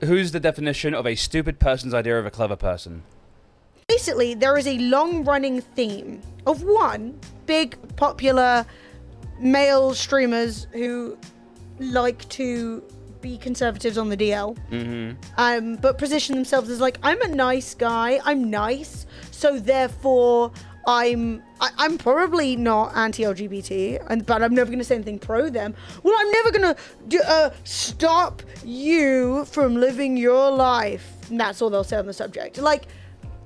Who's the definition of a stupid person's idea of a clever person? Basically, there is a long-running theme of one big, popular male streamers who like to be conservatives on the DL, but position themselves as like, I'm a nice guy, I'm nice, so therefore I'm probably not anti-LGBT, but I'm never going to say anything pro them. Well, I'm never going to stop you from living your life. And that's all they'll say on the subject. Like,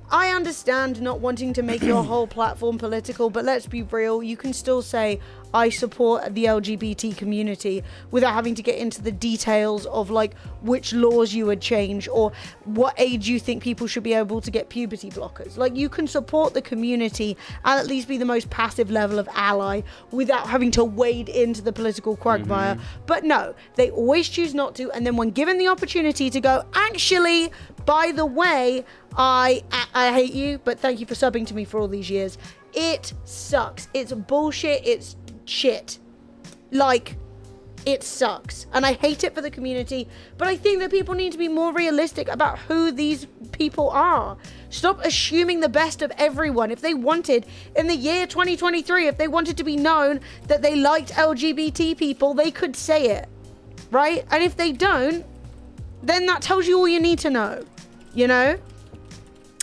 I understand not wanting to make your whole platform political, but let's be real. You can still say, I support the LGBT community without having to get into the details of like which laws you would change or what age you think people should be able to get puberty blockers. Like, you can support the community and at least be the most passive level of ally without having to wade into the political quagmire. But no, they always choose not to. And then when given the opportunity to go, actually, by the way, I hate you, but thank you for subbing to me for all these years. It sucks. It's bullshit. It's shit. Like, it sucks. And I hate it for the community, but I think that people need to be more realistic about who these people are. Stop assuming the best of everyone. If they wanted, in the year 2023, if they wanted to be known that they liked LGBT people, they could say it, right? And if they don't, then that tells you all you need to know, you know?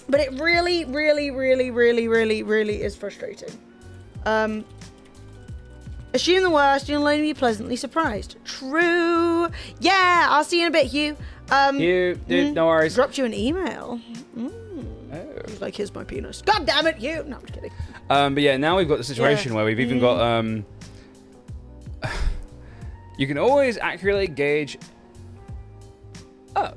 But it really, really, really, really, really, really is frustrating. Assume the worst, you'll only be pleasantly surprised. True. Yeah, I'll see you in a bit, Hugh. Hugh, dude, no worries. Dropped you an email. Oh. He's like, here's my penis. God damn it, Hugh. No, I'm just kidding. But yeah, now we've got the situation where we've even got, you can always accurately gauge... Oh.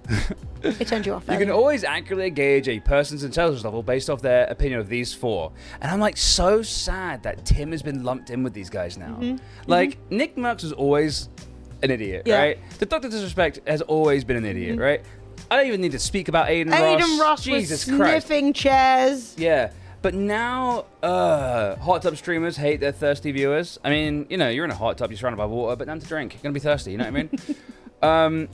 It turned you off. You can always accurately gauge a person's intelligence level based off their opinion of these four. And I'm like so sad that Tim has been lumped in with these guys now. Like, Nickmercs was always an idiot, right? The Dr. Disrespect has always been an idiot, right? I don't even need to speak about Aiden Ross. Aiden Ross Jesus was Christ. sniffing chairs. Yeah. But now, hot tub streamers hate their thirsty viewers. I mean, you know, you're in a hot tub, you're surrounded by water, but none to drink. You're going to be thirsty, you know what I mean?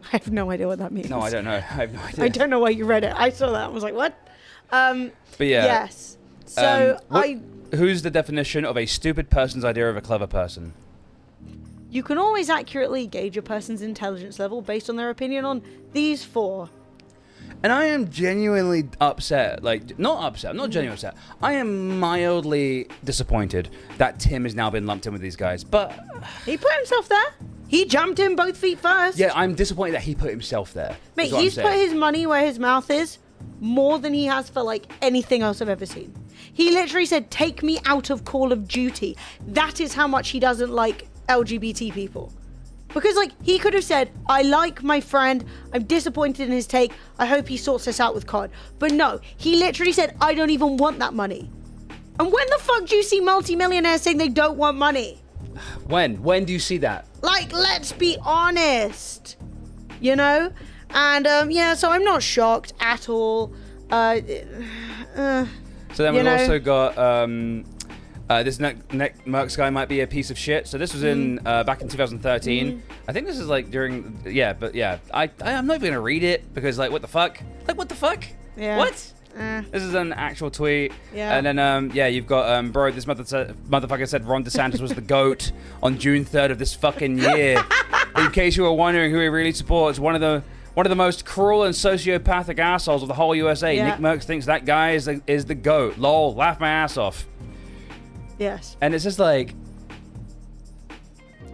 I have no idea what that means. No, I don't know. I have no idea. I don't know why you read it. I saw that. I was like, what? But yeah. Yes. So who's the definition of a stupid person's idea of a clever person? You can always accurately gauge a person's intelligence level based on their opinion on these four. And I am genuinely upset. Like, not upset. I'm not genuinely upset. I am mildly disappointed that Tim has now been lumped in with these guys. But he put himself there. He jumped in both feet first. Yeah, I'm disappointed that he put himself there. Mate, he's put his money where his mouth is more than he has for, like, anything else I've ever seen. He literally said, take me out of Call of Duty. That is how much he doesn't like LGBT people. Because, like, he could have said, I like my friend, I'm disappointed in his take, I hope he sorts this out with COD. But no, he literally said, I don't even want that money. And when the fuck do you see multimillionaires saying they don't want money? When? When do you see that? Like, let's be honest, you know? And, yeah, so I'm not shocked at all. So then we've also got, this Nickmercs guy might be a piece of shit. So this was in, back in 2013. I think this is like during, I'm not even gonna read it because, like, what the fuck? Like, what the fuck? Yeah. What? This is an actual tweet. Yeah. And then, you've got, bro, this motherfucker said Ron DeSantis was the GOAT on June 3rd of this fucking year. In case you were wondering who he really supports, one of the most cruel and sociopathic assholes of the whole USA. Yeah. Nickmercs thinks that guy is the GOAT. Lol, laugh my ass off. Yes. And it's just like...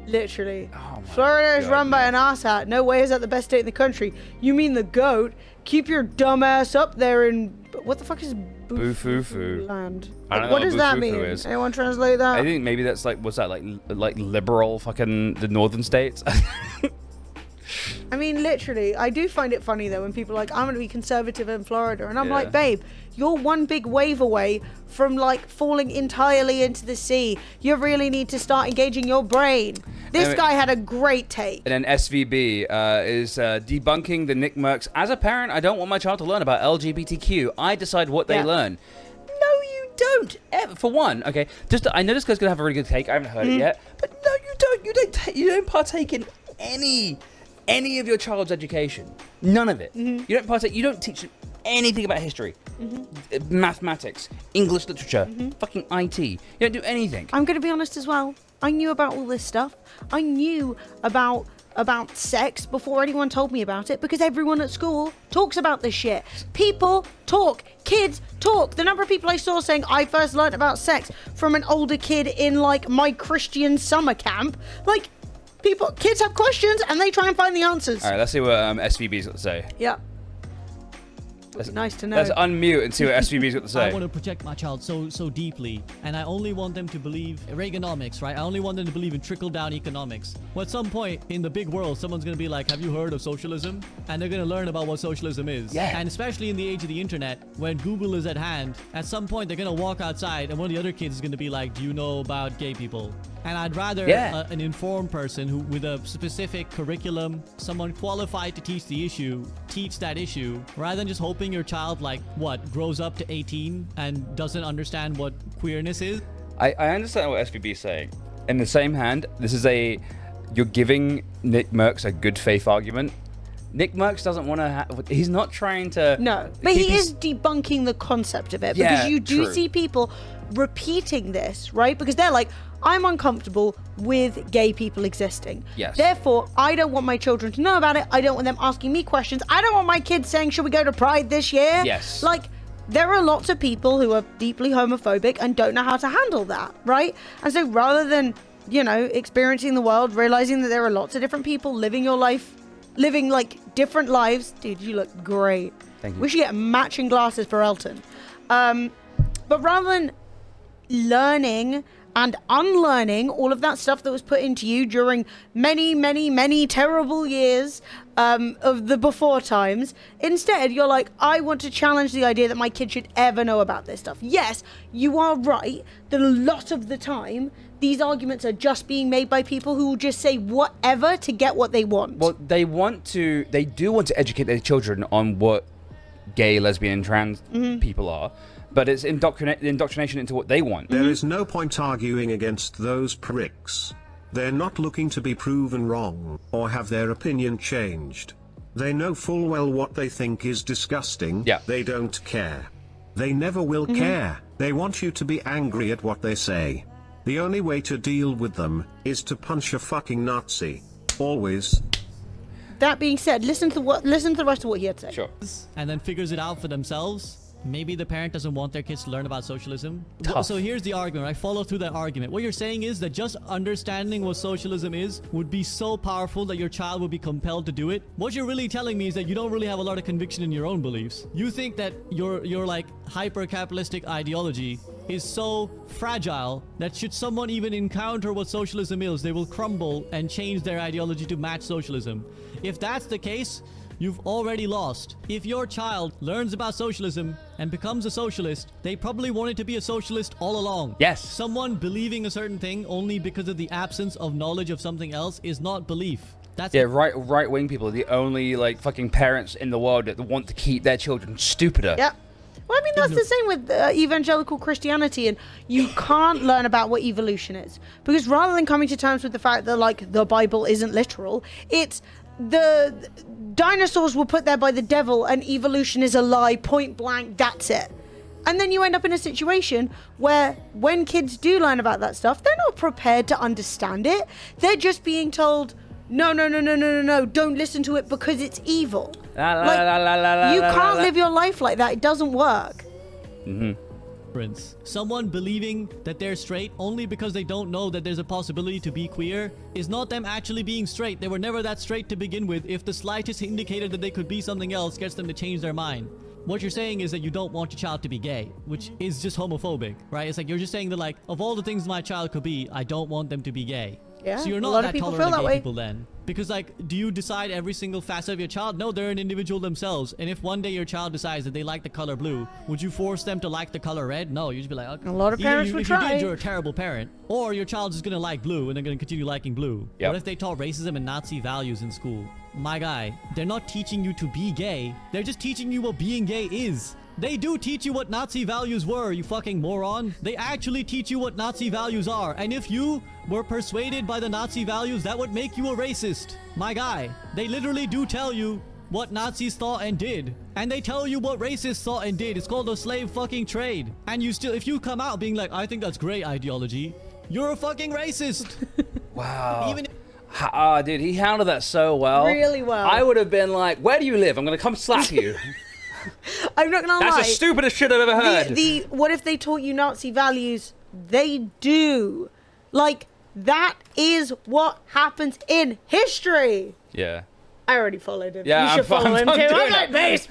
Literally. Oh Florida is run by an asshat. No way is that the best state in the country. You mean the GOAT? Keep your dumb ass up there in... What the fuck is Boo-foo-foo land? I don't know what does that mean? is. Anyone translate that? I think maybe that's like... What's that? Like liberal fucking... The northern states? I mean, literally, I do find it funny, though, when people are like, I'm going to be conservative in Florida. And I'm like, babe, you're one big wave away from, like, falling entirely into the sea. You really need to start engaging your brain. This guy had a great take. And then SVB is debunking the Nickmercs. As a parent, I don't want my child to learn about LGBTQ. I decide what they learn. No, you don't. Ever. For one, okay, I know this guy's going to have a really good take. I haven't heard it yet. But no, you don't. You don't partake in any of your child's education. None of it. You don't partake. You don't teach them anything about history, mathematics, English literature, fucking IT. You don't do anything. I'm going to be honest as well. I knew about all this stuff. I knew about sex before anyone told me about it, because everyone at school talks about this shit. People talk. Kids talk. The number of people I saw saying I first learned about sex from an older kid in like my Christian summer camp. Like, kids have questions and they try and find the answers. All right, let's see what SVB's got to say. Yeah. That's nice to know. Let's unmute and see what SVB's got to say. I want to protect my child so deeply, and I only want them to believe Reaganomics, right? I only want them to believe in trickle-down economics. Well, at some point in the big world, someone's going to be like, have you heard of socialism? And they're going to learn about what socialism is. Yeah. And especially in the age of the internet, when Google is at hand, at some point they're going to walk outside and one of the other kids is going to be like, do you know about gay people? And I'd rather an informed person who, with a specific curriculum, someone qualified to teach the issue, teach that issue, rather than just hoping your child, grows up to 18 and doesn't understand what queerness is. I understand what SVB is saying. In the same hand, you're giving Nickmercs a good faith argument. Nickmercs doesn't want to he's not trying to... No, but he is debunking the concept of it, because you do see people repeating this, right? Because they're like, I'm uncomfortable with gay people existing. Yes. Therefore, I don't want my children to know about it. I don't want them asking me questions. I don't want my kids saying, should we go to Pride this year? Yes. Like, there are lots of people who are deeply homophobic and don't know how to handle that, right? And so rather than, experiencing the world, realizing that there are lots of different people living like different lives. Dude, you look great. Thank you. We should get matching glasses for Elton. But rather than learning and unlearning all of that stuff that was put into you during many, many, many terrible years of the before times, instead you're like, I want to challenge the idea that my kid should ever know about this stuff. Yes, you are right that a lot of the time these arguments are just being made by people who will just say whatever to get what they want. Well, they do want to educate their children on what gay, lesbian, and trans people are. But it's indoctrination into what they want. There is no point arguing against those pricks. They're not looking to be proven wrong, or have their opinion changed. They know full well what they think is disgusting. Yeah. They don't care. They never will care. They want you to be angry at what they say. The only way to deal with them is to punch a fucking Nazi. Always. That being said, listen to the rest of what he had to say. Sure. And then figures it out for themselves. Maybe the parent doesn't want their kids to learn about socialism. Tough. So here's the argument, right? Follow through that argument. What you're saying is that just understanding what socialism is would be so powerful that your child would be compelled to do it. What you're really telling me is that you don't really have a lot of conviction in your own beliefs. You think that your like hyper-capitalistic ideology is so fragile that should someone even encounter what socialism is, they will crumble and change their ideology to match socialism. If that's the case, you've already lost. If your child learns about socialism and becomes a socialist, they probably wanted to be a socialist all along. Yes. Someone believing a certain thing only because of the absence of knowledge of something else is not belief. That's right-wing people are the only fucking parents in the world that want to keep their children stupider. Yeah. Well, I mean, that's the same with evangelical Christianity, and you can't learn about what evolution is. Because rather than coming to terms with the fact that, the Bible isn't literal, it's the dinosaurs were put there by the devil and evolution is a lie, point blank, that's it. And then you end up in a situation where when kids do learn about that stuff, they're not prepared to understand it. They're just being told, no, don't listen to it because it's evil. You can't live your life like that. It doesn't work. Someone believing that they're straight only because they don't know that there's a possibility to be queer is not them actually being straight. They were never that straight to begin with. If the slightest indicator that they could be something else gets them to change their mind. What you're saying is that you don't want your child to be gay, which is just homophobic, right? It's like you're just saying that of all the things my child could be, I don't want them to be gay. Yeah, so you're a not lot that of people tolerant feel of that gay way. people then. Because do you decide every single facet of your child? No, they're an individual themselves. And if one day your child decides that they like the color blue, would you force them to like the color red? No, you'd just be like, okay. A lot of parents would try. If you did, you're a terrible parent. Or your child's just gonna like blue and they're gonna continue liking blue. Yep. What if they taught racism and Nazi values in school? My guy, they're not teaching you to be gay. They're just teaching you what being gay is. They do teach you what Nazi values were, you fucking moron. They actually teach you what Nazi values are. And if you were persuaded by the Nazi values, that would make you a racist. My guy, they literally do tell you what Nazis thought and did. And they tell you what racists thought and did. It's called the slave fucking trade. And you still, if you come out being like, I think that's great ideology, you're a fucking racist. Wow. Even Dude, he handled that so well. Really well. I would have been like, where do you live? I'm going to come slap you. I'm not gonna lie. That's the stupidest shit I've ever heard. What if they taught you Nazi values? They do. Like, that is what happens in history. Yeah. I already followed him. Yeah, you should follow him too. I'm like, base.